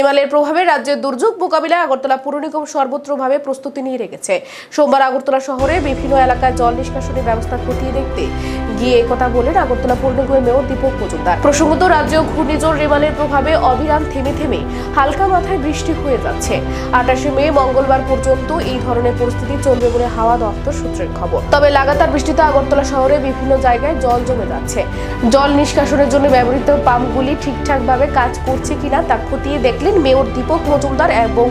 হিমালয়ের প্রভাবে রাজ্যের দুর্যোগ মোকাবিলায় আগরতলা পুর নিগম সর্বত্রভাবে প্রস্তুতি নিয়ে রেখেছে। সোমবার আগরতলা শহরে বিভিন্ন এলাকায় জল নিষ্কাশনের ব্যবস্থা খতিয়ে দেখতে গিয়ে একথা বলেন আগরতলা পুর নিগমের মেয়র দীপক মজুমদার। প্রসঙ্গত, রাজ্য ঘূর্ণিঝড় রেমালের প্রভাবে অবিরাম থেমে থেমে হালকা মাথায় বৃষ্টি হয়ে যাচ্ছে। 28 মে মঙ্গলবার পর্যন্ত এই ধরনের পরিস্থিতি চলবে বলে হাওয়া দপ্তর সূত্রের খবর। তবে লাগাতার বৃষ্টিতে আগরতলা শহরে বিভিন্ন জায়গায় জল জমে যাচ্ছে। জল নিষ্কাশনের জন্য ব্যবহৃত পাম্পগুলি ঠিকঠাকভাবে কাজ করছে কিনা তা খতিয়ে দেখলেন মেয়র দীপক মজুমদার এবং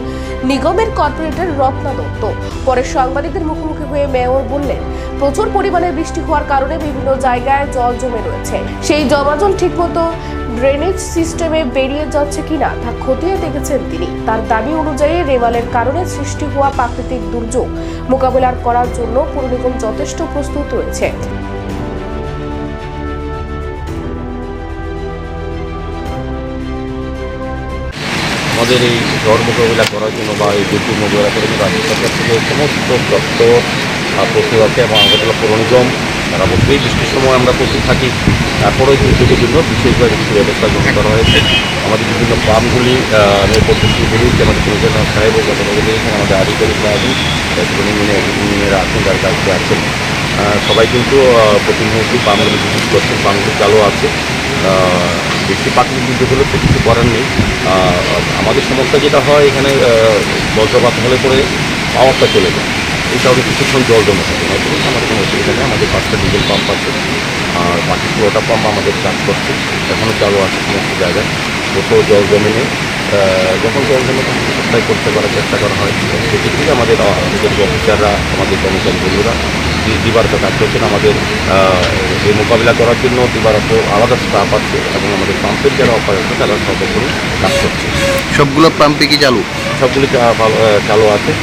নিগমের কর্পোরেটর রত্না দত্ত। পরে সাংবাদিকদের মুখোমুখি হয়ে মেয়র বললেন, প্রচুর পরিমাণে বৃষ্টি হওয়ার কারণে বিভিন্ন জায়গায় জল জমে রয়েছে। সেই জমা জল ঠিকমতো ড্রেনেজ সিস্টেমে বেরিয়ে যাচ্ছে কিনা তা খতিয়ে দেখেছেন তিনি। তার দাবি অনুযায়ী রেমালের কারণে সৃষ্টি হওয়া প্রাকৃতিক দুর্যোগ মোকাবিলা করার জন্য পুর নিগম যথেষ্ট প্রস্তুত রয়েছে। আমাদের এই ঝড় মোকাবিলা করার জন্য বা এই দুর্যোগ মোকাবিলা করার জন্য রাজ্য সরকার থেকে সমস্ত দপ্তর প্রস্তুত আছে এবং আগরতলা পৌর নিগম তারা বলতেই বৃষ্টির সময় আমরা প্রস্তুত থাকি। তারপরেও দুর্যোগের জন্য বিশেষভাবে কিছু ব্যবস্থা গ্রহণ করা হয়েছে। আমাদের বিভিন্ন পাম্পগুলি পদ্ধতিগুলি আমাদের কমিশনার সাহেব ও আমাদের আধিকারিকরা আছেন, ইঞ্জিনিয়ার আছেন, যার কাছে আছেন, সবাই কিন্তু প্রতিনিয়ত পাম্পগুলি ভিজিট করছেন। পাম্পগুলি চালু আছে। বৃষ্টি প্রাকৃতিক দুর্যোগ হলে তো কিছু করার নেই। আমাদের সমস্যা যেটা হয়, এখানে বজ্রপাত হলে পরে পাওয়ারটা চলে যায়। এই কারণে কিছুক্ষণ জল জমে থাকে। নতুন আমাদের কোনো অসুবিধা নেই। আমাদের 5টা ডিজেল পাম্প আছে, আর বাকি 16টা পাম্প আমাদের কাজ করছে, এখনও চালু আছে সমস্ত জায়গায়। কোথাও জল জমে নেই। যখন জল জমে তখন সাপ্লাই করতে করার চেষ্টা করা হয়। সেক্ষেত্রে আমাদের অফিসাররা, আমাদের কর্মচারী বন্ধুরা দিবারত কাজ করছেন। আমাদের এই মোকাবিলা করার জন্য দিবারত আলাদা স্টাফ আছে এবং আমাদের পাম্পের যারা অপারেটর তারা সর্বোপরি কাজ করছে। সবগুলো পাম্পে কি চালু? সবগুলি চালু আছে।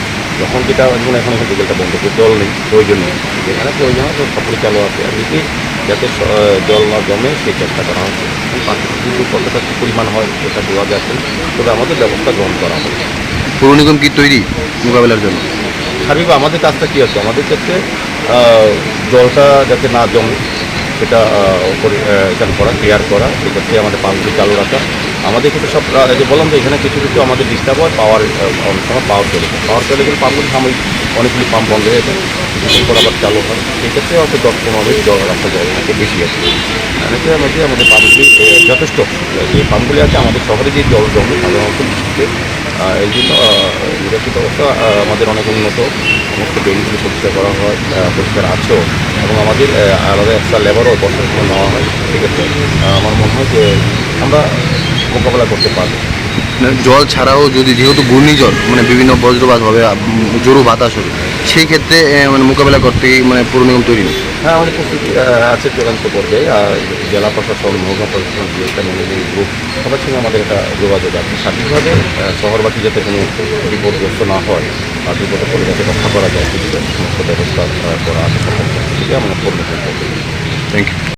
যখন যেটা এখন ডিজেলটা বন্ধ করে জল নেই, প্রয়োজন নেই, যেখানে প্রয়োজন হয় সবগুলি চালু আছে। আর এটি যাতে জল না জমে সেই চেষ্টা করা হচ্ছে। প্রাকৃতিক দুর্যোগ কতটা পরিমাণ হয় সেটা বোঝা যাচ্ছে, তবে আমাদের ব্যবস্থা গ্রহণ করা হবে। পৌর নিগম কি তৈরি মোকাবেলার জন্য? স্বাভাবিক আমাদের কাজটা কী আছে, আমাদের ক্ষেত্রে জলটা যাতে না জমে সেটা পরিষ্কার করা, ক্লিয়ার করা, সেক্ষেত্রে আমাদের পাম্পগুলি চালু রাখা। আমাদের ক্ষেত্রে সব যে বললাম যে এখানে কিছু কিছু আমাদের ডিস্টার্ব হয়, অনেক সময় পাওয়ার চলে যায়। পাওয়ার চলে গেলে পাম্পগুলি সাময়িক অনেকগুলি পাম্প বন্ধ হয়ে যায়, কিছুদিন পর আবার চালু হয়। সেক্ষেত্রে হয়তো 10-15 মিনিট জল রাখা জল থাকে বেশি আছে। এতে আমাদের পাম্পগুলি যথেষ্ট, যে পাম্পগুলি আছে আমাদের শহরে যে জল জমে সাধারণত বৃষ্টিতে, এই জন্য নিরাপত্তা ব্যবস্থা আমাদের অনেক উন্নত। সমস্ত ড্রেনগুলি পরিষ্কার করা হয়, পরিষ্কার আছেও, এবং আমাদের আলাদা একটা লেবারও বছরের সময় নেওয়া হয়। সেক্ষেত্রে আমার মনে হয় যে আমরা মোকাবেলা করতে পারবো। জল ছাড়াও যদি যেহেতু ঘূর্ণিঝড় মানে বিভিন্ন বজ্রপাত হবে, জোরো বাতাস হবে, সেই ক্ষেত্রে মানে মোকাবেলা করতে পৌর নিগম তৈরি নেই। হ্যাঁ, আমাদের প্রস্তুতি আছে চূড়ান্ত পর্যায়ে। জেলা প্রশাসন, মহকুমা প্রশাসন, একটা ম্যানেজিং গ্রুপ, সবার সঙ্গে আমাদের একটা যোগাযোগ আছে। সার্বিকভাবে শহরবাসী যাতে কোনো বিপদগ্রস্ত না হয় বা বিপদে পড়ে যাতে রক্ষা করা যায়, সেদিকে সমস্ত ব্যবস্থা করা আছে সরকার থেকে। আমরা পূর্ণ করতে। Thank you.